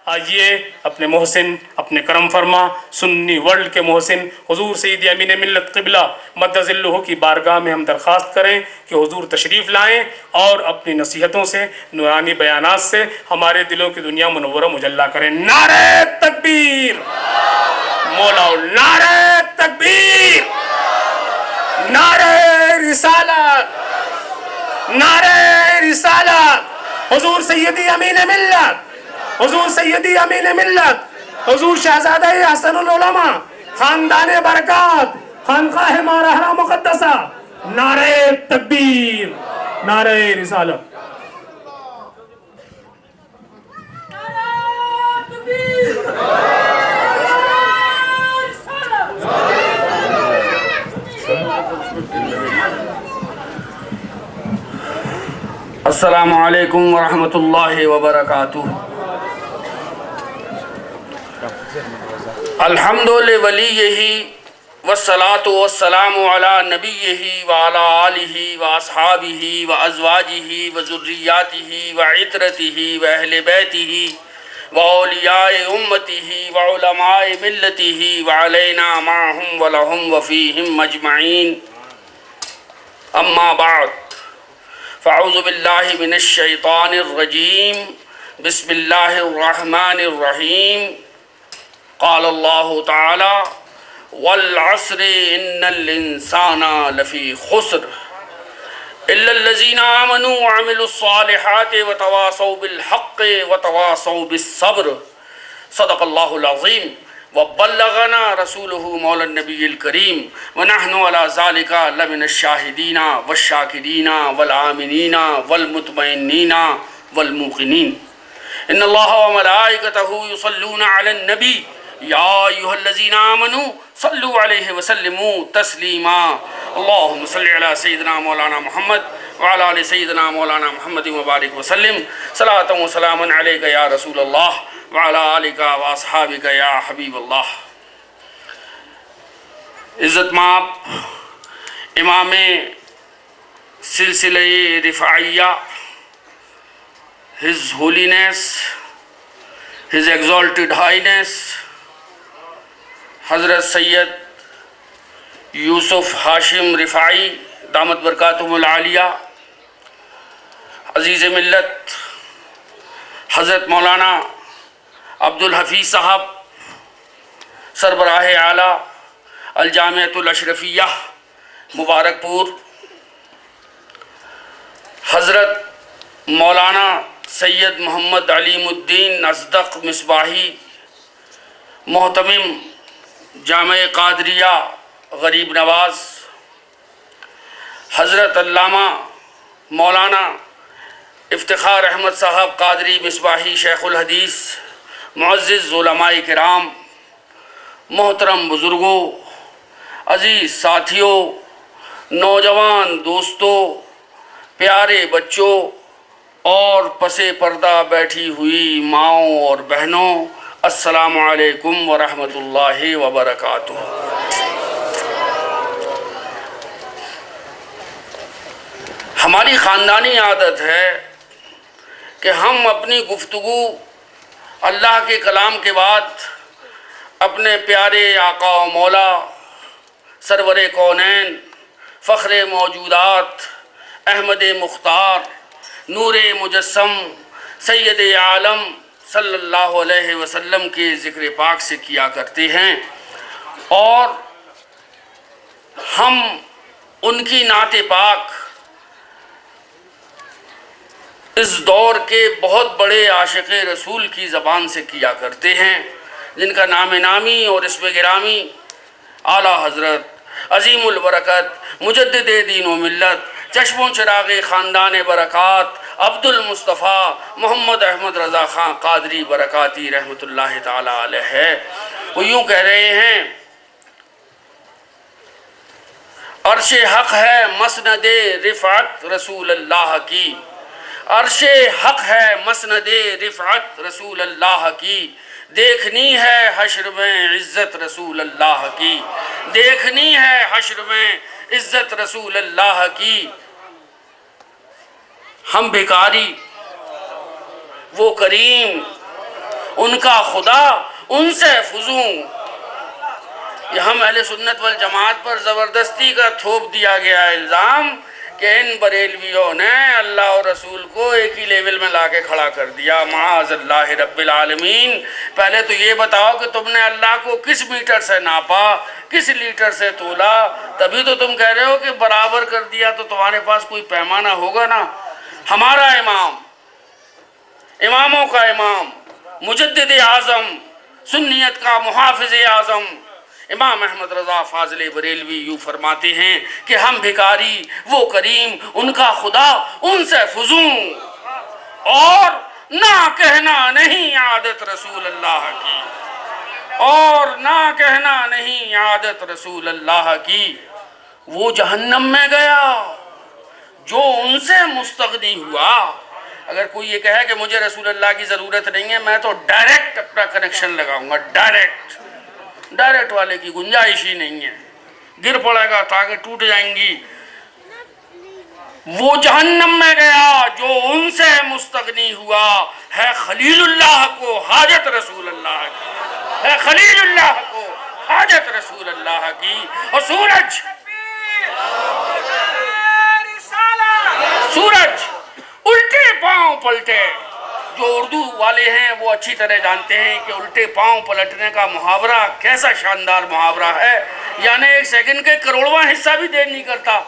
آئیے اپنے محسن، اپنے کرم فرما سنی ورلڈ کے محسن حضور سید امین ملت قبلہ مد ظلہ کی بارگاہ میں ہم درخواست کریں کہ حضور تشریف لائیں اور اپنی نصیحتوں سے، نورانی بیانات سے ہمارے دلوں کی دنیا منورہ مجلہ کریں۔ نعرہ تکبیر، مولا نعرہ تکبیر، نعرہ رسالت، نعرہ رسالت، حضور سیدی امین ملت، حضور سیدی امین ملت، حضور شہزادہ حسن العلماء، خاندان برکات، خانقاہ مارحرہ مقدسہ، نعرہ تکبیر، نعرہ رسالت۔ السلام علیکم ورحمۃ اللہ وبرکاتہ۔ الحمد لولیہ والصلاة والسلام علی نبیہ وعلی آلہ واصحابہ وازواجہ وذریاتہ وعترتہ واہل بیتہ واولیاء امتہ وعلماء ملتہ وعلینا معہم ولہم وفیہم اجمعین، اما بعد فاعوذ باللہ من الشیطان الرجیم، بسم اللہ الرحمن الرحیم۔ قال اللہ تعالی والعصر ان الانسان لفی خسر الا الذین آمنوا وعملوا الصالحات وتواصوا بالحق وتواصوا بالصبر، صدق اللہ العظیم وبلغنا رسولہ مولا النبی الکریم ونحن علی ذالک لمن الشاہدین والشاکرین والآمنین والمطمئنین والموقنین۔ ان اللہ وملائکتہ یصلون علی النبی یا ایہا الذین آمنوا صلوا علیہ وسلموا تسلیما، اللہم صلی علی سیدنا مولانا محمد وعلی آل سیدنا مولانا محمد وبارک وسلم، صلاۃ و سلام علیک یا رسول اللہ وعلی آلک واصحابک یا حبیب اللہ۔ عزت مآب امام سلسلہ رفاعیہ، his holiness, his exalted highness حضرت سید یوسف ہاشم رفاعی دامت برکاتہم العالیہ، عزیز ملت حضرت مولانا عبدالحفیظ صاحب سربراہ اعلیٰ الجامعۃ الاشرفیہ مبارک پور، حضرت مولانا سید محمد علیم الدین اصدق مصباحی محتمم جامع قادریہ غریب نواز، حضرت علامہ مولانا افتخار احمد صاحب قادری مصباحی شیخ الحدیث، معزز علماء کرام، محترم بزرگوں، عزیز ساتھیوں، نوجوان دوستوں، پیارے بچوں اور پس پردہ بیٹھی ہوئی ماؤں اور بہنوں، السلام علیکم ورحمۃ اللہ وبرکاتہ۔ ہماری خاندانی عادت ہے کہ ہم اپنی گفتگو اللہ کے کلام کے بعد اپنے پیارے آقا و مولا سرور کونین، فخر موجودات، احمد مختار، نور مجسم، سید عالم صلی اللہ علیہ وسلم کے ذکر پاک سے کیا کرتے ہیں، اور ہم ان کی نعت پاک اس دور کے بہت بڑے عاشق رسول کی زبان سے کیا کرتے ہیں، جن کا نام نامی اور اسم گرامی اعلیٰ حضرت عظیم البرکت مجدد دین و ملت چشم و چراغ خاندان برکات عبد المصطفیٰ محمد احمد رضا خان قادری برکاتی رحمۃ اللہ تعالی علیہ ہے۔ وہ یوں کہہ رہے ہیں، عرش حق ہے مسند رفعت رسول اللہ کی، عرش حق ہے مسند رفعت رسول اللہ کی، دیکھنی ہے حشر میں عزت رسول اللہ کی، دیکھنی ہے حشر میں عزت رسول اللہ کی۔ ہم بھکاری، وہ کریم، ان کا خدا ان سے فزوں۔ یہ ہم اہل سنت والجماعت پر زبردستی کا تھوپ دیا گیا الزام کہ ان بریلویوں نے اللہ اور رسول کو ایک ہی لیول میں لا کے کھڑا کر دیا۔ معاذ اللہ رب العالمین۔ پہلے تو یہ بتاؤ کہ تم نے اللہ کو کس میٹر سے ناپا، کس لیٹر سے تولا، تبھی تو تم کہہ رہے ہو کہ برابر کر دیا، تو تمہارے پاس کوئی پیمانہ ہوگا نا۔ ہمارا امام، اماموں کا امام، مجدد اعظم، سنیت کا محافظ اعظم امام احمد رضا فاضل بریلوی یوں فرماتے ہیں کہ ہم بھکاری، وہ کریم، ان کا خدا ان سے فزوں، اور نہ کہنا نہیں عادت رسول اللہ کی، اور نہ کہنا نہیں عادت رسول اللہ کی۔ وہ جہنم میں گیا جو ان سے مستغنی ہوا۔ اگر کوئی یہ کہے کہ مجھے رسول اللہ کی ضرورت نہیں ہے، میں تو ڈائریکٹ اپنا کنیکشن لگاؤں گا، ڈائریکٹ والے کی گنجائش ہی نہیں ہے، گر پڑے گا تاکہ ٹوٹ جائیں گی۔ وہ جہنم میں گیا جو ان سے مستغنی ہوا، ہے خلیل اللہ کو حاجت رسول اللہ کی، ہے خلیل اللہ کو حاجت رسول اللہ کی۔ اور سورج الٹے پاؤں پلٹے۔ جو اردو والے ہیں وہ اچھی طرح جانتے ہیں کہ الٹے پاؤں پلٹنے کا محاورہ کیسا شاندار محاورہ ہے، یعنی ایک سیکنڈ کے کروڑواں حصہ بھی دیر نہیں کرتا۔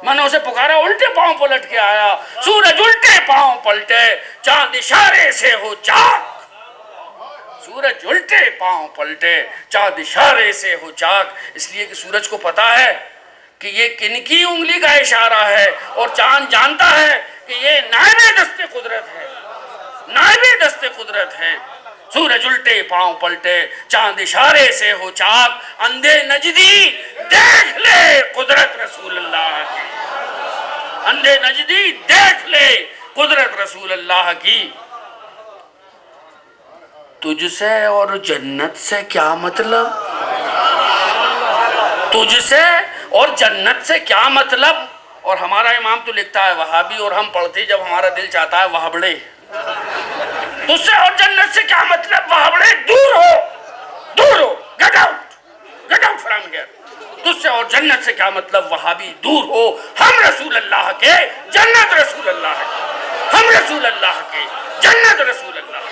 میں نے اسے پکارا، الٹے پاؤں پلٹ کے آیا۔ سورج الٹے پاؤں پلٹے، چاند اشارے سے ہو چاک۔ سورج الٹے پاؤں پلٹے، چاند اشارے سے ہو چاک۔ اس لیے کہ سورج کو پتا ہے کہ یہ کن کی انگلی کا اشارہ ہے، اور چاند جانتا ہے کہ یہ نائب دست قدرت ہے، نائب دست قدرت ہے۔ سورج الٹے پاؤں پلٹے، چاند اشارے سے ہو چاک، اندھے نجدی دیکھ لے قدرت رسول اللہ کی، اندھے نجدی دیکھ لے قدرت رسول اللہ کی۔ تجھ سے اور جنت سے کیا مطلب، تجھ سے اور جنت سے کیا مطلب۔ اور ہمارا امام تو لکھتا ہے وہابی، اور ہم پڑھتے جب ہمارا دل چاہتا ہے وہابڑے۔ تجھ سے اور جنت سے کیا مطلب وہابڑے، دور ہو، دور ہو، گیٹ آؤٹ فرام ہیئر۔ تجھ سے اور جنت سے کیا مطلب وہابی، دور ہو، ہم رسول اللہ کے، جنت رسول اللہ کی، ہم رسول اللہ کے، جنت رسول اللہ کی۔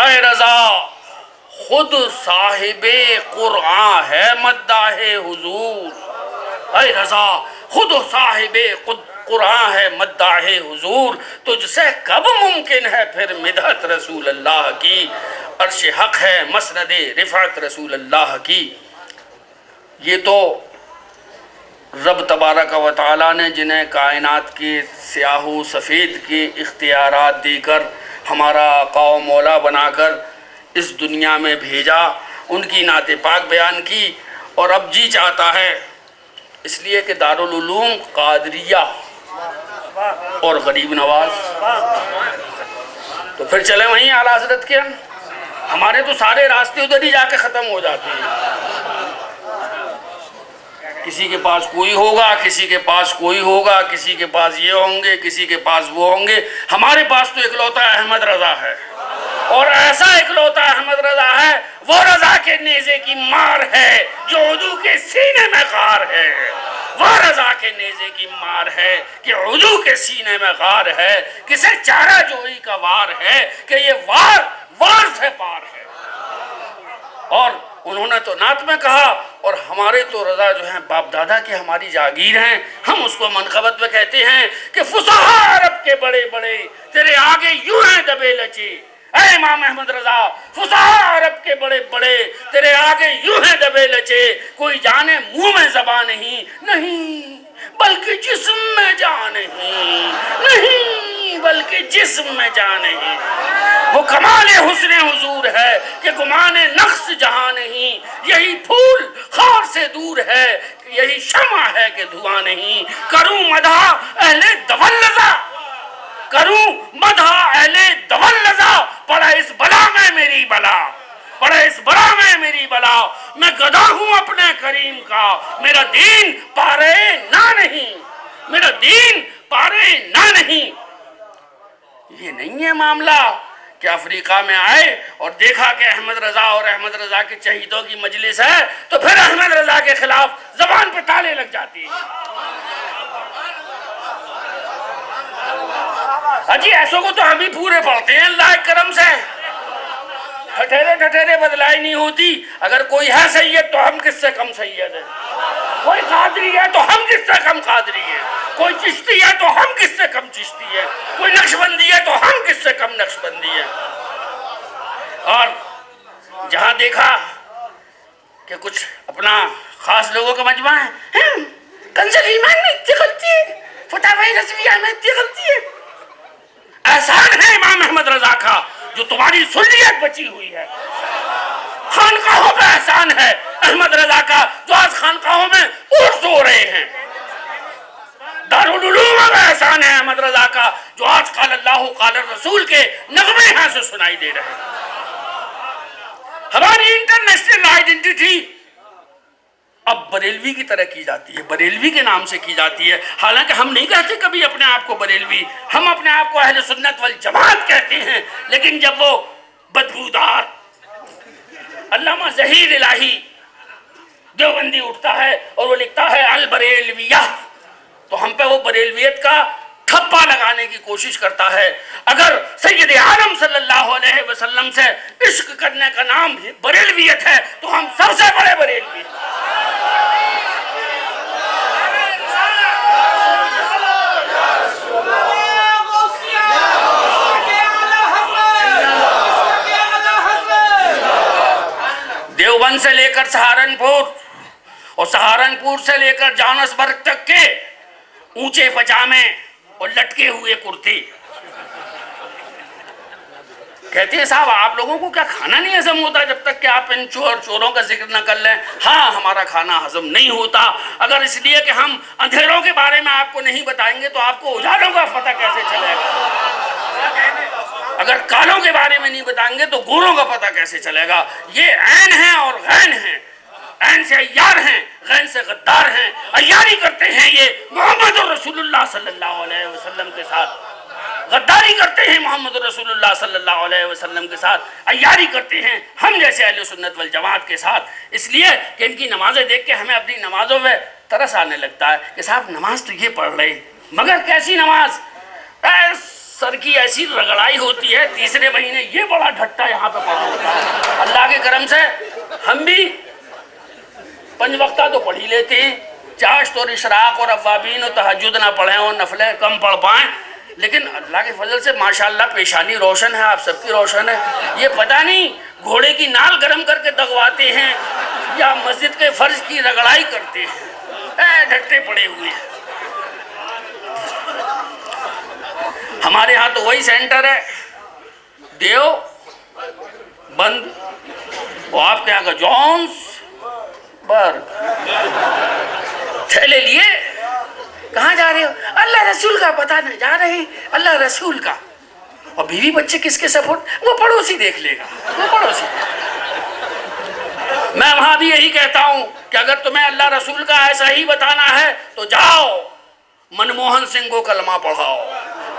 اے رضا خود صاحب قرآن ہے مداح حضور، اے رضا خود صاحب قرآن ہے مداح حضور، تجھ سے کب ممکن ہے پھر مدحت رسول اللہ کی۔ عرش حق ہے مسند رفعت رسول اللہ کی۔ یہ تو رب تبارک و تعالیٰ نے جنہیں کائنات کے سیاہ و سفید کے اختیارات دے کر ہمارا آقا و مولا بنا کر اس دنیا میں بھیجا، ان کی نعت پاک بیان کی، اور اب جی چاہتا ہے اس لیے کہ دارالعلوم قادریہ اور غریب نواز، تو پھر چلیں وہیں اعلیٰ حضرت کے۔ ہمارے تو سارے راستے ادھر ہی جا کے ختم ہو جاتے ہیں۔ کسی کے پاس کوئی ہوگا، کسی کے پاس کوئی ہوگا، کسی کے پاس یہ ہوں گے، کسی کے پاس وہ ہوں گے۔ ہمارے پاس تو اکلوتا احمد رضا ہے، اور ایسا اکلوتا احمد رضا ہے، وہ رضا کے نیزے کی مار ہے جو عدو کے سینے میں غار ہے، وہ رضا کے نیزے کی مار ہے کہ عدو کے سینے میں غار ہے، کسے چارہ جوئی کا وار ہے کہ یہ وار سے پار ہے۔ اور انہوں نے تو نعت میں کہا، اور ہمارے تو رضا جو ہیں باپ دادا کے ہماری جاگیر ہیں، ہم اس کو منقبت میں کہتے ہیں کہ فصحاء عرب کے بڑے بڑے تیرے آگے یوں ہیں دبے لچے۔ اے امام احمد رضا فصحاء عرب کے بڑے بڑے تیرے آگے یوں ہیں دبے لچے، کوئی جانے منہ میں زبان نہیں بلکہ جسم میں جان نہیں بلکہ جسم میں جان نہیں۔ وہ کمال حسن حضور ہے کہ گمان نقص جہاں نہیں، یہی پھول خار سے دور ہے، یہی شمع ہے کہ دھواں نہیں۔ کروں مدح اہل دولزہ، کروں مدح اہل دولزہ، پڑا اس بلا میں میری بلا، پڑے اس بڑا میں میری بلا، میں گدا ہوں اپنے کریم کا، میرا دین پارے نہ نہیں، میرا دین پارے نہ نہیں۔ یہ نہیں ہے معاملہ کہ افریقہ میں آئے اور دیکھا کہ احمد رضا اور احمد رضا کے شہیدوں کی مجلس ہے تو پھر احمد رضا کے خلاف زبان پہ تالے لگ جاتی ہے۔ اجی ایسوں کو تو ہم ہی پورے پڑھتے ہیں اللہ کے کرم سے، ٹھٹھیرے بدلائی نہیں ہوتی۔ اگر کوئی ہے سید تو ہم کس سے کم سید ہیں، کوئی قادری ہے تو ہم کس سے کم قادری ہیں، کوئی چشتی ہے تو ہم کس سے کم چشتی ہے، کوئی نقشبندی ہے تو ہم کس سے کم نقشبندی ہے۔ اور جہاں دیکھا کہ کچھ اپنا خاص لوگوں کا مجمع ہے، کنز ایمان میں اتنی غلطی ہے، فتاوی رضویہ میں اتنی غلطی ہے۔ احسان ہے امام احمد رضا کا جو تمہاری سنیت بچی ہوئی ہے، خانقاہوں پہ احسان ہے احمد رضا کا جو آج خانقاہوں میں اڑ سو رہے ہیں، دارالعلوم میں احسان ہے احمد رضا کا جو آج قال اللہ قال الرسول کے نغمے یہاں سے سنائی دے رہے ہیں۔ ہماری انٹرنیشنل آئیڈینٹیٹی اب بریلوی کی طرح کی جاتی ہے، بریلوی کے نام سے کی جاتی ہے، حالانکہ ہم نہیں کہتے کبھی اپنے آپ کو بریلوی، ہم اپنے آپ کو اہل سنت والجماعت کہتے ہیں۔ لیکن جب وہ بدبودار علامہ ظہیر الہی دیوبندی اٹھتا ہے اور وہ لکھتا ہے البریلویہ، تو ہم پہ وہ بریلویت کا ٹھپا لگانے کی کوشش کرتا ہے۔ اگر سید عالم صلی اللہ علیہ وسلم سے عشق کرنے کا نام بریلویت ہے تو ہم سب سے بڑے بریلوی ہیں۔ دیوبند سے لے کر سہارنپور اور سہارنپور سے لے کر جانسبرگ تک کے اونچے پجامے اور لٹکے ہوئے کرتے، کہتے ہیں صاحب آپ لوگوں کو کیا کھانا نہیں ہضم ہوتا جب تک کہ آپ ان چوروں کا ذکر نہ کر لیں؟ ہاں ہمارا کھانا ہضم نہیں ہوتا، اگر اس لیے کہ ہم اندھیروں کے بارے میں آپ کو نہیں بتائیں گے تو آپ کو اجالوں کا پتہ کیسے چلے گا؟ اگر کالوں کے بارے میں نہیں بتائیں گے تو گوروں کا پتہ کیسے چلے گا؟ یہ عین ہیں اور غین ہیں، عین سے عیار ہیں، غین سے غدار ہیں، عیاری کرتے ہیں یہ محمد رسول اللہ صلی اللہ علیہ وسلم کے ساتھ، غداری کرتے ہیں محمد رسول اللہ صلی اللہ علیہ وسلم کے ساتھ، عیاری کرتے ہیں ہم جیسے اہل سنت والجماعت کے ساتھ، اس لیے کہ ان کی نمازیں دیکھ کے ہمیں اپنی نمازوں میں ترس آنے لگتا ہے کہ صاحب نماز تو یہ پڑھ رہے ہیں مگر کیسی نماز، سر کی ایسی رگڑائی ہوتی ہے، تیسرے مہینے یہ بڑا ڈھٹا یہاں پہ پڑا ہوتا ہے۔ اللہ کے کرم سے ہم بھی 5 وقتہ تو پڑھ ہی لیتے ہیں، چاشت اور اشراق اور اوابین اور تہجد نہ پڑھیں اور نفلیں کم پڑھ پائیں، لیکن اللہ کے فضل سے ماشاءاللہ پیشانی روشن ہے، آپ سب کی روشن ہے۔ یہ پتہ نہیں گھوڑے کی نال گرم کر کے دغواتے ہیں یا مسجد کے فرش کی رگڑائی کرتے ہیں، ڈھٹے پڑے ہوئے ہیں۔ ہمارے ہاں تو وہی سینٹر ہے دیو بند، وہ آپ کے یہاں کا جونس برگ، تھیلے لیے کہاں جا رہے ہو؟ اللہ رسول کا پتہ نہیں، جا رہے ہیں اللہ رسول کا، اور بیوی بچے کس کے سپورٹ؟ وہ پڑوسی دیکھ لے گا، وہ پڑوسی۔ میں وہاں بھی یہی کہتا ہوں کہ اگر تمہیں اللہ رسول کا ایسا ہی بتانا ہے تو جاؤ منموہن سنگھ کو کلمہ پڑھاؤ،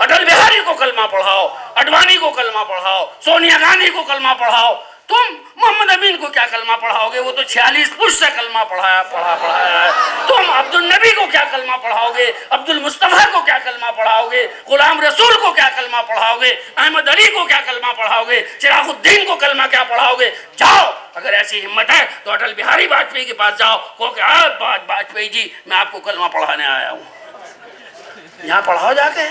اٹل بہاری کو کلمہ پڑھاؤ، اڈوانی کو کلمہ پڑھاؤ، سونیا گاندھی کو کلمہ پڑھاؤ۔ تم محمد امین کو کیا کلمہ پڑھاؤ گے؟ وہ تو 46 پش سے کلمہ پڑھایا ہے۔ تم عبد النبی کو کیا کلمہ پڑھاؤ گے؟ عبد المصطفیٰ کو کیا کلمہ پڑھاؤ گے؟ غلام رسول کو کیا کلمہ پڑھاؤ گے؟ احمد علی کو کیا کلمہ پڑھاؤ گے؟ چراغ الدین کو کلمہ کیا پڑھاؤ گے؟ جاؤ اگر ایسی ہمت ہے تو اٹل بہاری واجپئی کے پاس جاؤ، کہو کہ واجپئی جی میں آپ کو کلمہ پڑھانے آیا ہوں۔ یہاں پڑھاؤ جا کے،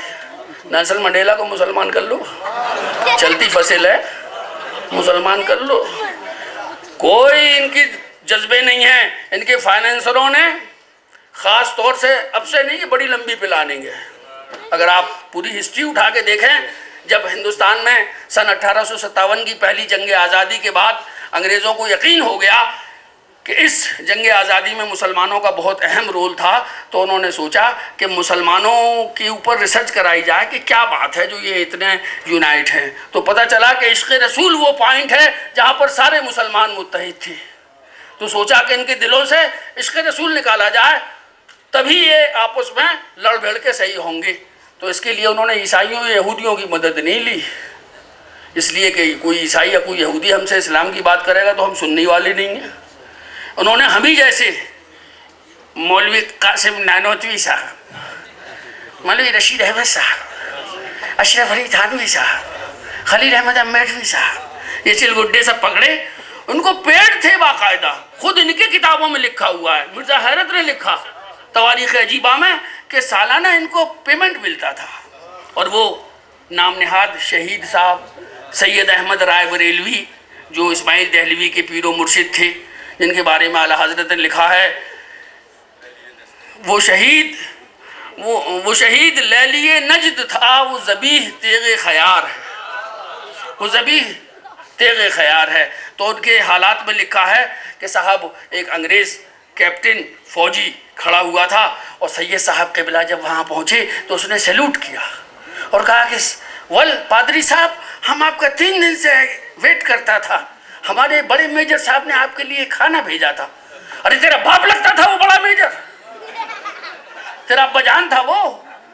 نیلسن منڈیلا کو مسلمان کر لو، چلتی فصل ہے مسلمان کر لو۔ کوئی ان کی جذبے نہیں ہیں، ان کے فائنینسروں نے خاص طور سے اب سے نہیں، یہ بڑی لمبی پلاننگ ہے۔ اگر آپ پوری ہسٹری اٹھا کے دیکھیں، جب ہندوستان میں سن 1857 کی پہلی جنگ آزادی کے بعد انگریزوں کو یقین ہو گیا کہ اس جنگ آزادی میں مسلمانوں کا بہت اہم رول تھا، تو انہوں نے سوچا کہ مسلمانوں کے اوپر ریسرچ کرائی جائے کہ کیا بات ہے جو یہ اتنے یونائٹ ہیں۔ تو پتہ چلا کہ عشق رسول وہ پوائنٹ ہے جہاں پر سارے مسلمان متحد تھے، تو سوچا کہ ان کے دلوں سے عشق رسول نکالا جائے، تبھی یہ آپس میں لڑ بھڑ کے صحیح ہوں گے۔ تو اس کے لیے انہوں نے عیسائیوں یہودیوں کی مدد نہیں لی، اس لیے کہ کوئی عیسائی یا کوئی یہودی ہم سے اسلام کی بات کرے گا تو ہم سننے والے نہیں ہیں۔ انہوں نے ہمیں جیسے مولوی قاسم نانوتوی صاحب، مولوی رشید احمد صاحب، اشرف علی تھانوی صاحب، خلیل احمد امیٹوی صاحب، یہ چلگڈے سب پکڑے، ان کو پیڈ تھے باقاعدہ، خود ان کی کتابوں میں لکھا ہوا ہے، مرزا حیرت نے لکھا تواریخ عجیبہ میں کہ سالانہ ان کو پیمنٹ ملتا تھا، اور وہ نام نہاد شہید صاحب سید احمد رائے بریلوی جو اسماعیل دہلوی کے پیر و مرشد تھے، جن کے بارے میں اعلیٰ حضرت نے لکھا ہے وہ شہید لیلی نجد تھا، وہ ذبیح تیغ خیار ہے، وہ ذبیح تیغ خیار ہے۔ تو ان کے حالات میں لکھا ہے کہ صاحب ایک انگریز کیپٹن فوجی کھڑا ہوا تھا، اور سید صاحب قبلہ جب وہاں پہنچے تو اس نے سیلوٹ کیا اور کہا کہ پادری صاحب ہم آپ کا 3 دن سے ویٹ کرتا تھا، ہمارے بڑے میجر صاحب نے آپ کے لیے کھانا بھیجا تھا۔ ارے تیرا باپ لگتا تھا وہ بڑا میجر، تیرا ابا جان تھا، وہ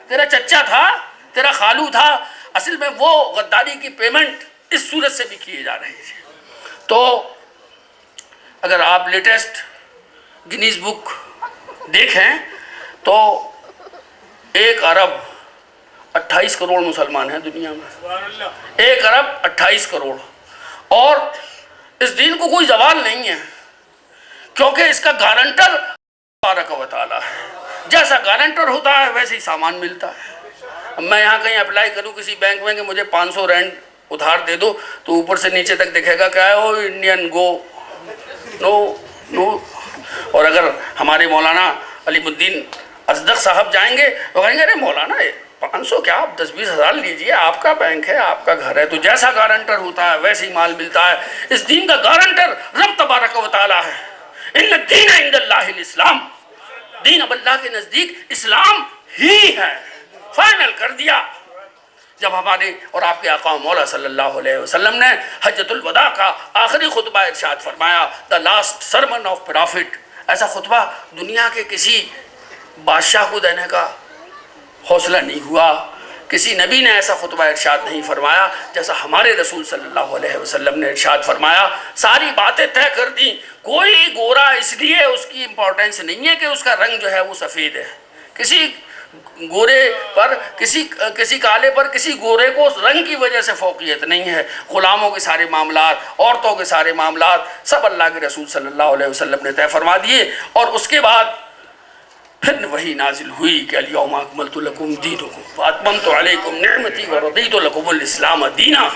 تیرا چچا تھا، تیرا خالو تھا۔ اصل میں وہ غداری کی پیمنٹ اس صورت سے بھی کیے جا رہے تھے۔ تو اگر آپ لیٹسٹ گنیز بک دیکھیں تو 1 ارب 28 کروڑ مسلمان ہیں دنیا میں، 1 ارب 28 کروڑ، اور اس دین کو کوئی زوال نہیں ہے، کیونکہ اس کا گارنٹر تبارک و تعالیٰ ہے، جیسا گارنٹر ہوتا ہے ویسے ہی سامان ملتا ہے۔ اب میں یہاں کہیں اپلائی کروں کسی بینک میں کہ مجھے 500 رینڈ ادھار دے دو، تو اوپر سے نیچے تک دکھے گا کیا ہے وہ انڈین گو، نو۔ اور اگر ہمارے مولانا علیم الدین ازدق صاحب جائیں گے تو کہیں گے ارے مولانا 500 کیا، آپ 10-20 ہزار لیجئے، آپ کا بینک ہے، آپ کا گھر ہے۔ تو جیسا گارنٹر ہوتا ہے ویسے ہی مال ملتا ہے۔ اس دین کا گارنٹر رب تبارک و تعالیٰ ہے۔ ان الدین عند اللہ الاسلام، دین اب اللہ کے نزدیک اسلام ہی ہے، فائنل کر دیا۔ جب ہمارے اور آپ کے آقا مولا صلی اللہ علیہ وسلم نے حجۃ الوداع کا آخری خطبہ ارشاد فرمایا، the last sermon of prophet, ایسا خطبہ دنیا کے کسی بادشاہ کو دینے کا حوصلہ نہیں ہوا، کسی نبی نے ایسا خطبہ ارشاد نہیں فرمایا جیسا ہمارے رسول صلی اللہ علیہ وسلم نے ارشاد فرمایا۔ ساری باتیں طے کر دیں، کوئی گورا اس لیے اس کی امپورٹنس نہیں ہے کہ اس کا رنگ جو ہے وہ سفید ہے، کسی گورے پر کسی کالے پر کسی گورے کو اس رنگ کی وجہ سے فوقیت نہیں ہے۔ غلاموں کے سارے معاملات، عورتوں کے سارے معاملات سب اللہ کے رسول صلی اللہ علیہ وسلم نے طے فرما دیے، اور اس کے بعد پھر وہی نازل ہوئی کہ الیوم اکملت لکم دینکم واتممت علیکم نعمتی ورضیت لکم الاسلام دینا۔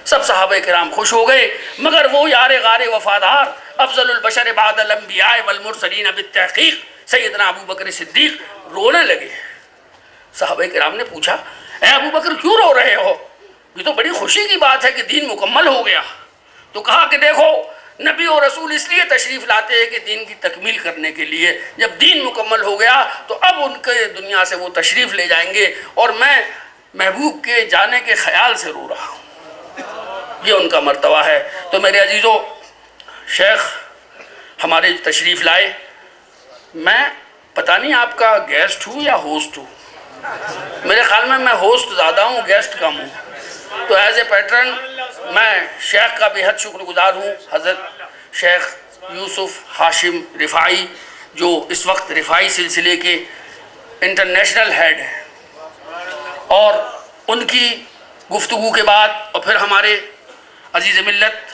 سب صحابہ کرام خوش ہو گئے، مگر وہ یار غار وفادار افضل البشر بعد الانبیاء والمرسلین بالتحقیق سیدنا ابو بکر صدیق رونے لگے۔ صحابہ کرام نے پوچھا اے ابو بکر کیوں رو رہے ہو؟ یہ تو بڑی خوشی کی بات ہے کہ دین مکمل ہو گیا۔ تو کہا کہ دیکھو نبی اور رسول اس لیے تشریف لاتے ہیں کہ دین کی تکمیل کرنے کے لیے، جب دین مکمل ہو گیا تو اب ان کے دنیا سے وہ تشریف لے جائیں گے، اور میں محبوب کے جانے کے خیال سے رو رہا ہوں۔ یہ ان کا مرتبہ ہے۔ تو میرے عزیزو، شیخ ہمارے تشریف لائے، میں پتہ نہیں آپ کا گیسٹ ہوں یا ہوسٹ ہوں، میرے خیال میں ہوسٹ زیادہ ہوں، گیسٹ کم ہوں۔ تو ایز اے پیٹرن میں شیخ کا بے حد شکر گزار ہوں، حضرت شیخ یوسف ہاشم رفاعی جو اس وقت رفاعی سلسلے کے انٹرنیشنل ہیڈ ہیں، اور ان کی گفتگو کے بعد اور پھر ہمارے عزیز ملت،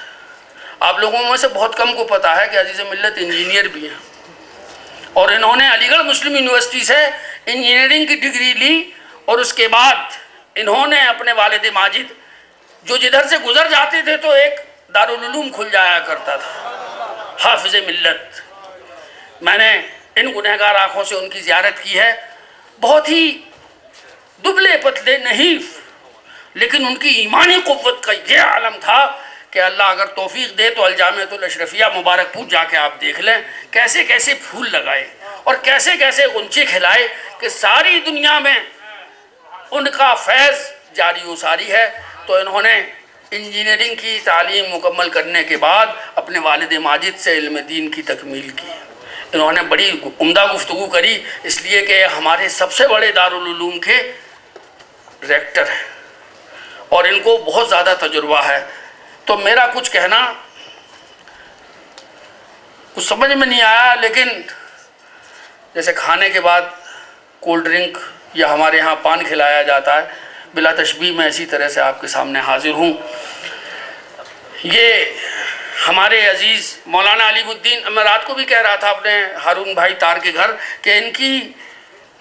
آپ لوگوں میں سے بہت کم کو پتہ ہے کہ عزیز ملت انجینئر بھی ہیں، اور انہوں نے علی گڑھ مسلم یونیورسٹی سے انجینئرنگ کی ڈگری لی، اور اس کے بعد انہوں نے اپنے والد ماجد جو جدھر سے گزر جاتے تھے تو ایک دارالعلوم کھل جایا کرتا تھا، حافظ ملت۔ میں نے ان گنہگار آنکھوں سے ان کی زیارت کی ہے، بہت ہی دبلے پتلے نحیف، لیکن ان کی ایمانی قوت کا یہ عالم تھا کہ اللہ اگر توفیق دے تو الجامعۃ الاشرفیہ مبارک پور جا کے آپ دیکھ لیں کیسے کیسے پھول لگائے اور کیسے کیسے غنچے کھلائے کہ ساری دنیا میں ان کا فیض جاری و ساری ہے۔ تو انہوں نے انجینئرنگ کی تعلیم مکمل کرنے کے بعد اپنے والد ماجد سے علم دین کی تکمیل کی۔ انہوں نے بڑی عمدہ گفتگو کری اس لیے کہ ہمارے سب سے بڑے دارالعلوم کے ریکٹر ہیں اور ان کو بہت زیادہ تجربہ ہے۔ تو میرا کچھ کہنا کچھ سمجھ میں نہیں آیا، لیکن جیسے کھانے کے بعد کولڈ ڈرنک یا ہمارے ہاں پان کھلایا جاتا ہے، بلا تشبیہ میں اسی طرح سے آپ کے سامنے حاضر ہوں۔ یہ ہمارے عزیز مولانا علیم الدین، میں رات کو بھی کہہ رہا تھا اپنے ہارون بھائی تار کے گھر کہ ان کی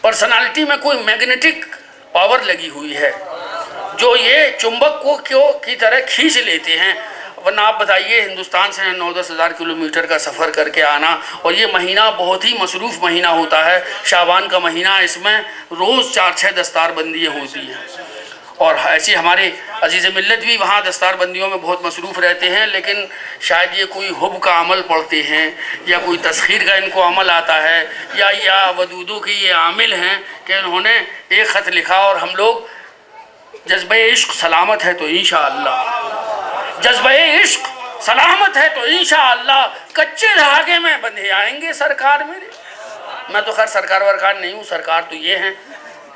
پرسنالٹی میں کوئی میگنیٹک پاور لگی ہوئی ہے جو یہ چمبک کو کی طرح کھینچ لیتے ہیں۔ ورنہ آپ بتائیے ہندوستان سے 9-10 ہزار کلومیٹر کا سفر کر کے آنا، اور یہ مہینہ بہت ہی مصروف مہینہ ہوتا ہے، شعبان کا مہینہ، اس میں روز 4-6 دستار بندیاں ہوتی ہیں، اور ایسی ہمارے عزیز ملت بھی وہاں دستار بندیوں میں بہت مصروف رہتے ہیں، لیکن شاید یہ کوئی حب کا عمل پڑھتے ہیں یا کوئی تسخیر کا ان کو عمل آتا ہے یا ودودوں کی یہ عامل ہیں کہ انہوں نے ایک خط لکھا اور ہم لوگ جذبہ عشق سلامت ہے تو انشاءاللہ، جذبہ عشق سلامت ہے تو انشاءاللہ کچے دھاگے میں بندھے آئیں گے سرکار میرے۔ میں تو خیر سرکار ورکار نہیں ہوں، سرکار تو یہ ہیں،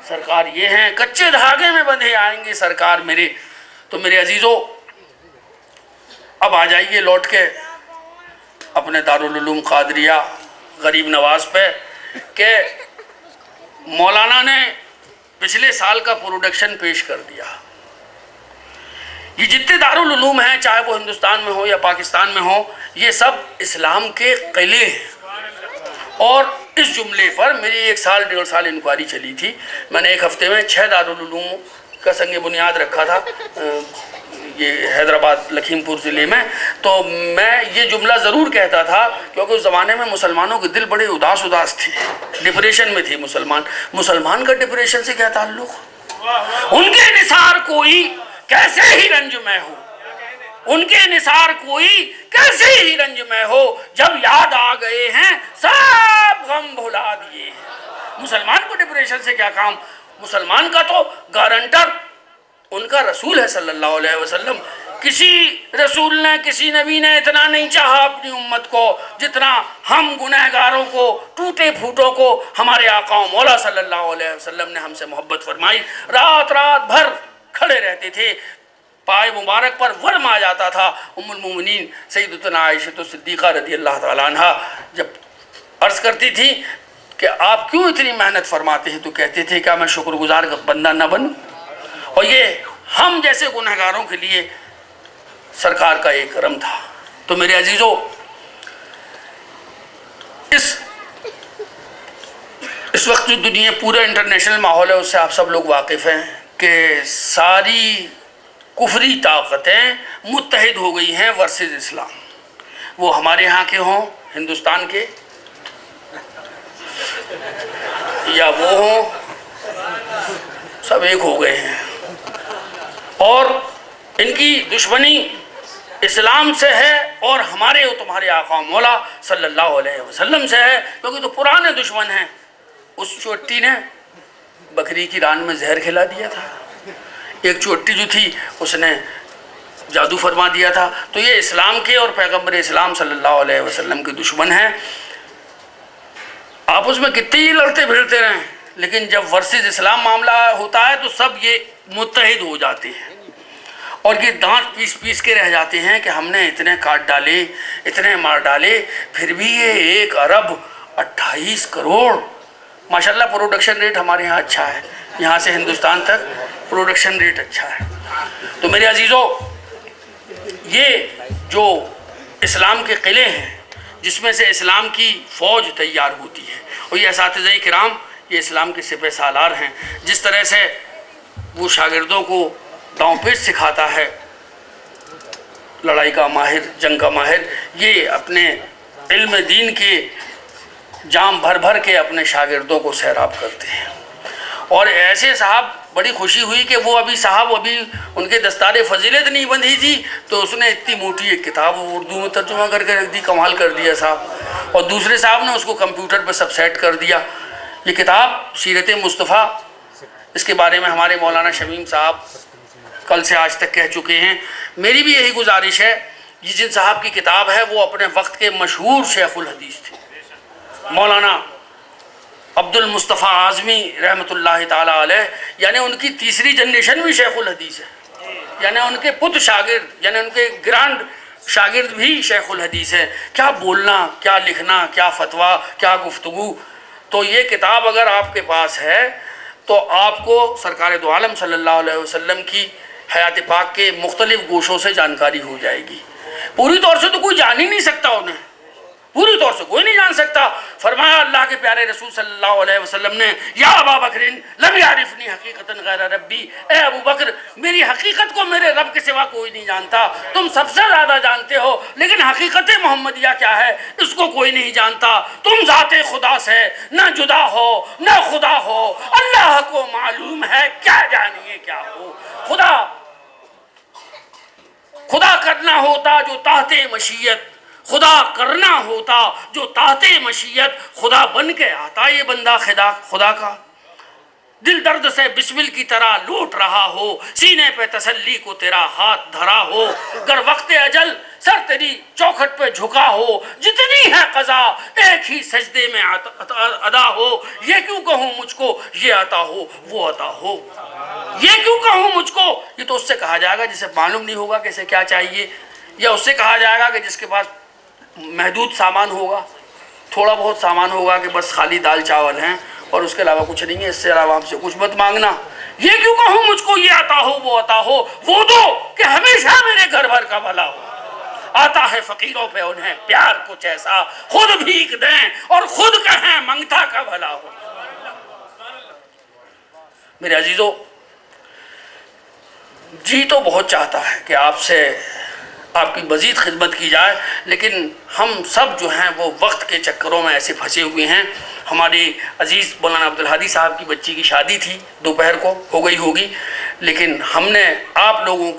سرکار یہ ہیں، کچے دھاگے میں بندھے آئیں گے سرکار میرے۔ تو میرے عزیزو، اب آ جائیے لوٹ کے اپنے دارالعلوم قادریہ غریب نواز پہ کہ مولانا نے پچھلے سال کا پروڈکشن پیش کر دیا۔ یہ جتنے دارالعلوم ہیں، چاہے وہ ہندوستان میں ہو یا پاکستان میں ہو، یہ سب اسلام کے قلعے ہیں۔ اور اس جملے پر میری 1 سال 1.5 سال انکوائری چلی تھی۔ میں نے 1 ہفتے میں 6 دارالعلوم کا سنگ بنیاد رکھا تھا، یہ حیدرآباد لکھیم پور ضلع میں۔ تو میں یہ جملہ ضرور کہتا تھا کیونکہ اس زمانے میں مسلمانوں کے دل بڑے اداس تھے، ڈپریشن میں تھے مسلمان کا ڈپریشن سے کیا تعلق؟ ان کے نثار کوئی کیسے ہی رنج میں ہو، ان کے نثار کوئی کیسے ہی رنج میں ہو، جب یاد آ گئے ہیں سب غم بھلا دیے ہیں۔ مسلمان کو ڈپریشن سے کیا کام؟ مسلمان کا تو گارنٹر ان کا رسول ہے صلی اللہ علیہ وسلم۔ کسی رسول نے، کسی نبی نے اتنا نہیں چاہا اپنی امت کو جتنا ہم گنہگاروں کو، ٹوٹے پھوٹوں کو ہمارے آقا و مولا صلی اللہ علیہ وسلم نے ہم سے محبت فرمائی۔ رات بھر کھڑے رہتے تھے، پائے مبارک پر ورم آ جاتا تھا۔ ام المومنین سیدتنا عائشہ صدیقہ رضی اللہ تعالیٰ عنہ جب عرض کرتی تھی کہ آپ کیوں اتنی محنت فرماتے ہیں، تو کہتے تھے کیا میں شکر گزار بندہ نہ بنوں؟ اور یہ ہم جیسے گنہگاروں کے لیے سرکار کا ایک کرم تھا۔ تو میرے عزیزو، اس وقت جو دنیا پورا انٹرنیشنل ماحول ہے اس سے آپ سب لوگ واقف ہیں کہ ساری کفری طاقتیں متحد ہو گئی ہیں ورسز اسلام۔ وہ ہمارے ہاں کے ہوں، ہندوستان کے، یا وہ ہوں، سب ایک ہو گئے ہیں، اور ان کی دشمنی اسلام سے ہے اور ہمارے اور تمہارے آقا و مولا صلی اللہ علیہ وسلم سے ہے، کیونکہ تو پرانے دشمن ہیں۔ اس چوٹی نے بکری کی ران میں زہر کھلا دیا تھا، ایک چوٹی جو تھی اس نے جادو فرما دیا تھا۔ تو یہ اسلام کے اور پیغمبر اسلام صلی اللہ علیہ وسلم کے دشمن ہیں۔ آپس میں کتنے ہی لڑتے بھیڑتے رہیں، لیکن جب ورسز اسلام معاملہ ہوتا ہے تو سب یہ متحد ہو جاتے ہیں، اور یہ دانت پیس کے رہ جاتے ہیں کہ ہم نے اتنے کاٹ ڈالے، اتنے مار ڈالے، پھر بھی یہ 1 ارب 28 کروڑ۔ ماشاءاللہ پروڈکشن ریٹ ہمارے یہاں اچھا ہے، یہاں سے ہندوستان تک پروڈکشن ریٹ اچھا ہے۔ تو میرے عزیزو، یہ جو اسلام کے قلعے ہیں جس میں سے اسلام کی فوج تیار ہوتی ہے، اور یہ اساتذہ کرام یہ اسلام کے سپہ سالار ہیں۔ جس طرح سے وہ شاگردوں کو داؤں پیچ سکھاتا ہے، لڑائی کا ماہر، جنگ کا ماہر، یہ اپنے علم دین کے جام بھر کے اپنے شاگردوں کو سیراب کرتے ہیں۔ اور ایسے صاحب بڑی خوشی ہوئی کہ وہ صاحب ابھی ان کے دستار فضیلت نہیں بندھی تھی تو اس نے اتنی موٹی ایک کتاب اردو میں ترجمہ کر کے رکھ دی، کمال کر دیا صاحب، اور دوسرے صاحب نے اس کو کمپیوٹر پہ سب سیٹ کر دیا۔ یہ کتاب سیرت مصطفیٰ، اس کے بارے میں ہمارے مولانا شمیم صاحب کل سے آج تک کہہ چکے ہیں۔ میری بھی یہی گزارش ہے، یہ جن صاحب کی کتاب ہے وہ اپنے وقت کے مشہور شیخ الحدیث تھے، مولانا عبد المصطفیٰ اعظمی رحمۃ اللہ تعالیٰ علیہ، یعنی ان کی تیسری جنریشن بھی شیخ الحدیث ہے، یعنی ان کے پت شاگرد، یعنی ان کے گرانڈ شاگرد بھی شیخ الحدیث ہے۔ کیا بولنا، کیا لکھنا، کیا فتویٰ، کیا گفتگو۔ تو یہ کتاب اگر آپ کے پاس ہے تو آپ کو سرکار دو عالم صلی اللہ علیہ وسلم کی حیات پاک کے مختلف گوشوں سے جانکاری ہو جائے گی۔ پوری طور سے تو کوئی جان ہی نہیں سکتا انہیں، پوری طور سے کوئی نہیں جان سکتا۔ فرمایا اللہ کے پیارے رسول صلی اللہ علیہ وسلم نے، یا ابا بکر لم یعرفنی حقیقتا غیر ربی، اے ابو بکر میری حقیقت کو میرے رب کے سوا کوئی نہیں جانتا، تم سب سے زیادہ جانتے ہو، لیکن حقیقت محمدیہ کیا ہے اس کو کوئی نہیں جانتا۔ تم ذات خدا سے نہ جدا ہو نہ خدا ہو، اللہ کو معلوم ہے کیا جانیے کیا ہو۔ خدا کرنا ہوتا جو تحت مشیت، خدا کرنا ہوتا جو تحت مشیت، خدا بن کے آتا یہ بندہ خدا کا۔ دل درد سے بسمل کی طرح لوٹ رہا ہو، سینے پہ تسلی کو تیرا ہاتھ دھرا ہو، گر وقت اجل سر تیری چوکھٹ پہ جھکا ہو، جتنی ہے قضا ایک ہی سجدے میں ادا ہو، یہ کیوں کہوں مجھ کو یہ عطا ہو وہ عطا ہو، یہ کیوں کہوں مجھ کو۔ یہ تو اس سے کہا جائے گا جسے معلوم نہیں ہوگا کہ اسے کیا چاہیے، یا اس سے کہا جائے گا کہ جس کے پاس محدود سامان ہوگا، تھوڑا بہت سامان ہوگا کہ بس خالی دال چاول ہیں اور اس کے علاوہ کچھ نہیں ہے، اس سے علاوہ ہم سے کچھ مت مانگنا۔ یہ کیوں کہوں مجھ کو یہ عطا ہو وہ عطا ہو، وہ دو کہ ہمیشہ میرے گھر بھر کا بھلا ہو۔ آتا ہے فقیروں پہ انہیں پیار کچھ ایسا، خود بھیک دیں اور خود کہیں منگتا کا بھلا ہو۔ میرے عزیزو، جی تو بہت چاہتا ہے کہ آپ سے آپ کی مزید خدمت کی جائے، لیکن ہم سب جو ہیں وہ وقت کے چکروں میں ایسے پھنسے ہوئے ہیں۔ ہمارے عزیز مولانا عبدالہادی صاحب کی بچی کی شادی تھی، دوپہر کو ہو گئی ہوگی، لیکن ہم نے آپ لوگوں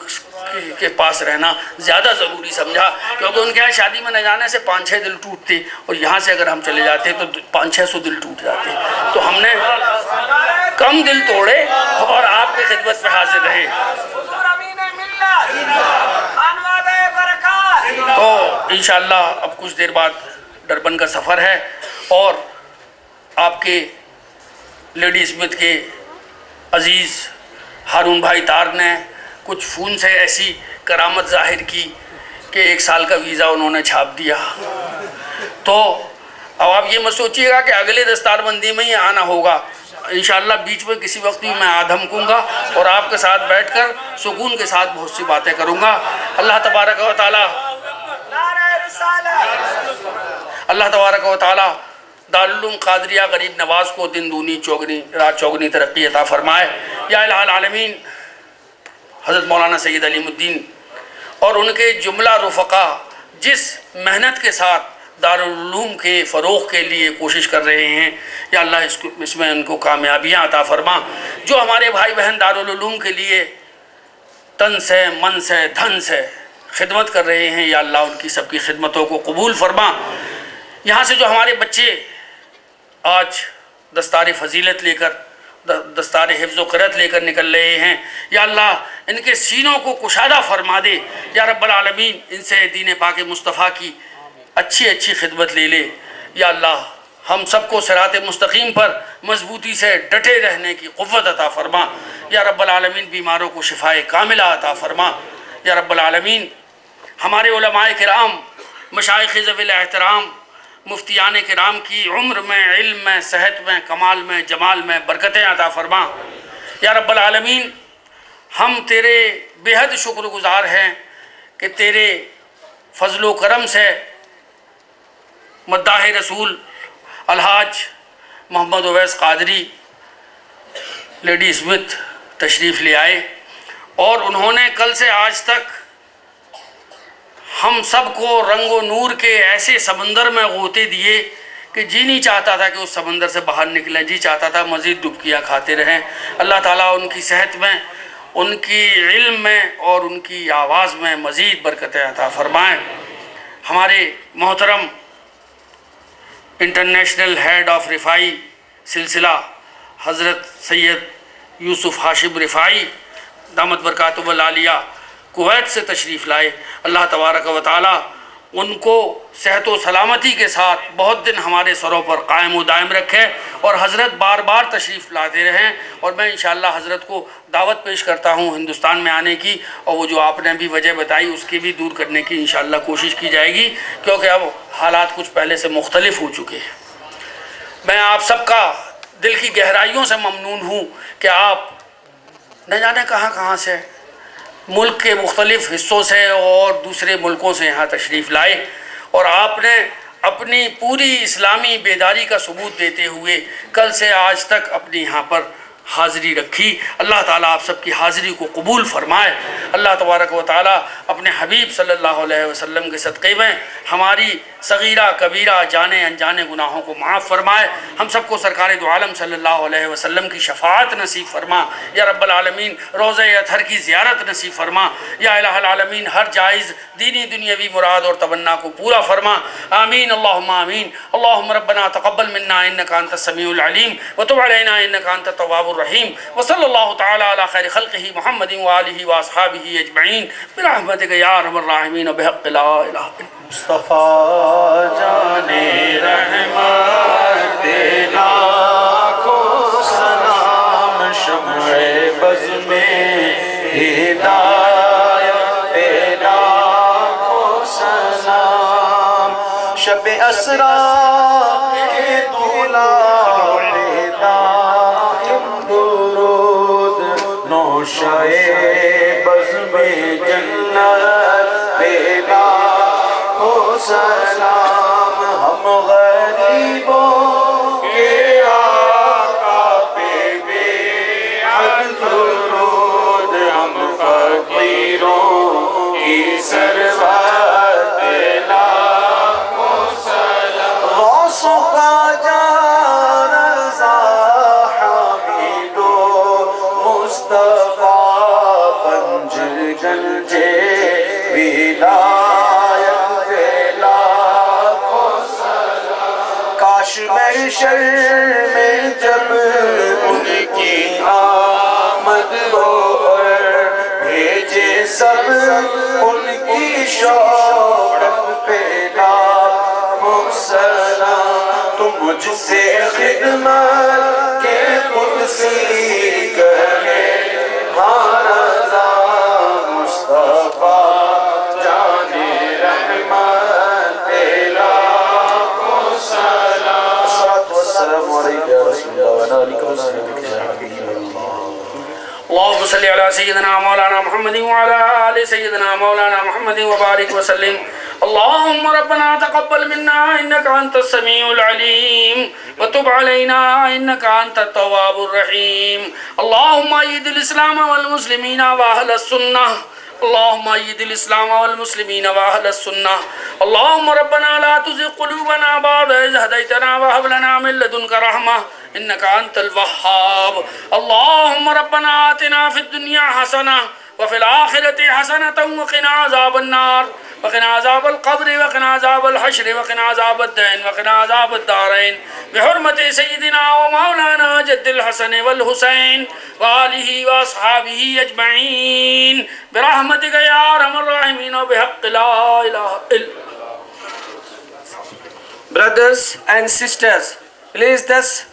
کے پاس رہنا زیادہ ضروری سمجھا، کیونکہ ان کے یہاں شادی میں نہ جانے سے 5-6 دل ٹوٹتے، اور یہاں سے اگر ہم چلے جاتے تو 500-600 دل ٹوٹ جاتے، تو ہم نے کم دل توڑے اور آپ کی خدمت پہ حاضر رہے۔ تو انشاءاللہ اب کچھ دیر بعد ڈربن کا سفر ہے، اور آپ کے لیڈی اسمتھ کے عزیز ہارون بھائی تار نے کچھ فون سے ایسی کرامت ظاہر کی کہ 1 سال کا ویزا انہوں نے چھاپ دیا۔ تو اب آپ یہ مت سوچیے گا کہ اگلے دستار بندی میں ہی آنا ہوگا، انشاءاللہ بیچ میں کسی وقت بھی میں آدھم کوں گا اور آپ کے ساتھ بیٹھ کر سکون کے ساتھ بہت سی باتیں کروں گا۔ اللہ تبارک و تعالی دارالعلوم قادریہ غریب نواز کو دن دونی چوگنی رات چوگنی ترقی عطا فرمائے۔ یا الہ العالمین، حضرت مولانا سید علیم الدین اور ان کے جملہ رفقا جس محنت کے ساتھ دارالعلوم کے فروغ کے لیے کوشش کر رہے ہیں، یا اللہ اس میں ان کو کامیابیاں عطا فرما۔ جو ہمارے بھائی بہن دارالعلوم کے لیے تن سے من سے دھن سے خدمت کر رہے ہیں، یا اللہ ان کی سب کی خدمتوں کو قبول فرما۔ یہاں سے جو ہمارے بچے آج دستار فضیلت لے کر، دستار حفظ و قرأت لے کر نکل رہے ہیں، یا اللہ ان کے سینوں کو کشادہ فرما دے، یا رب العالمین ان سے دین پاک مصطفیٰ کی اچھی خدمت لے لے۔ یا اللہ ہم سب کو صراط مستقیم پر مضبوطی سے ڈٹے رہنے کی قوت عطا فرما۔ یا رب العالمین بیماروں کو شفائے کاملہ عطا فرما۔ یا رب العالمین ہمارے علماء کرام، مشائخ ذوی الاحترام، مفتیان کرام کی عمر میں، علم میں، صحت میں، کمال میں، جمال میں برکتیں عطا فرما۔ یا رب العالمین ہم تیرے بے حد شکر گزار ہیں کہ تیرے فضل و کرم سے مداح رسول الحاج محمد اویس قادری لیڈی اسمتھ تشریف لے آئے، اور انہوں نے کل سے آج تک ہم سب کو رنگ و نور کے ایسے سمندر میں غوطے دیے کہ جی نہیں چاہتا تھا کہ اس سمندر سے باہر نکلیں، جی چاہتا تھا مزید ڈبکیاں کھاتے رہیں۔ اللہ تعالیٰ ان کی صحت میں، ان کی علم میں اور ان کی آواز میں مزید برکتیں عطا فرمائیں۔ ہمارے محترم انٹرنیشنل ہیڈ آف رفاعی سلسلہ حضرت سید یوسف ہاشم رفاعی دامت برکاتہ العالیہ کویت سے تشریف لائے، اللہ تبارک و تعالیٰ ان کو صحت و سلامتی کے ساتھ بہت دن ہمارے سروں پر قائم و دائم رکھے، اور حضرت بار بار تشریف لاتے رہیں، اور میں انشاءاللہ حضرت کو دعوت پیش کرتا ہوں ہندوستان میں آنے کی، اور وہ جو آپ نے بھی وجہ بتائی اس کی بھی دور کرنے کی انشاءاللہ کوشش کی جائے گی، کیونکہ اب حالات کچھ پہلے سے مختلف ہو چکے ہیں۔ میں آپ سب کا دل کی گہرائیوں سے ممنون ہوں کہ آپ نہ جانے کہاں کہاں سے، ملک کے مختلف حصوں سے اور دوسرے ملکوں سے یہاں تشریف لائے، اور آپ نے اپنی پوری اسلامی بیداری کا ثبوت دیتے ہوئے کل سے آج تک اپنی یہاں پر حاضری رکھی۔ اللہ تعالیٰ آپ سب کی حاضری کو قبول فرمائے۔ اللہ تبارک و تعالیٰ اپنے حبیب صلی اللہ علیہ وسلم کے صدقے میں ہماری صغیرہ کبیرہ جانے انجانے گناہوں کو معاف فرمائے۔ ہم سب کو سرکار دو عالم صلی اللہ علیہ وسلم کی شفاعت نصیب فرما یا رب العالمین۔ روضہ اطہر کی زیارت نصیب فرما یا الہ العالمین۔ ہر جائز دینی دنیاوی مراد اور تمنا کو پورا فرما، آمین اللہم آمین۔ اللہم ربنا تقبل منا انکا انت السمیع العلیم وتب علینا انکا انت التواب الرحیم، وصلی اللہ تعالی علی خیر خلقہ محمد وآلہ واصحابہ اجمعین برحمتک یا ارحم الراحمین بحق لا الہ الا انت۔ مصطفیٰ جانے رحمت لاکھوں سلام، شمع بز میں ہدایت لاکھوں سلام، شب اسرا کے دولا پہ دائم درود، نوشہ بز میں جنت پہ لاکھوں سلام، ہم غریبوں کے آقا پہ بے حد درود، ہم فقیروں کی سرورت پہ لاکھوں سلام، غوث و خواجہ رضا حمید و مصطفیٰ پنج گنج ولایت پہ لاکھوں سلام، کاش محشر میں جب ان کی آمد ہو اور بھیجے سب ان کی شوقت پہ لاکھوں سلام، تو مجھ سے خدمت کے قدسی کرے ہاں رضا مصطفیٰ جانے رحمت لاکھوں سلام، الصلاۃ والسلام علیکم یا رسول اللہ وعلی آلہ وصحبہ یا حبیب اللہ۔ اللہم صلی علی سیدنا مولانا محمد وعلی آل سیدنا مولانا محمد وبارک وسلم۔ اللہم ربنا تقبل منا انکا انت السمیع العلیم وتب علینا انکا انت التواب الرحیم۔ اللہم اید الاسلام والمسلمین واہل السنہ، اللہم اید الاسلام والمسلمین واہل السنہ۔ اللہم ربنا لا تزغ قلوبنا بعد اذ ہدیتنا وہب لنا من لدنک رحمہ انکا انت الوہاب۔ اللہم ربنا آتنا فی الدنیا حسنہ وفی الآخرۃ حسنۃ وقنا عذاب النار وقنا عذاب القبر وقنا عذاب الحشر وقنا عذاب الدین وقنا عذاب الدارین بحرمت سیدنا و مولانا جد الحسن والحسین وآلہ واصحابہ اجمعین برحمتک یا ارحم الراحمین بحق لا الہ الا۔ Brothers and sisters, please this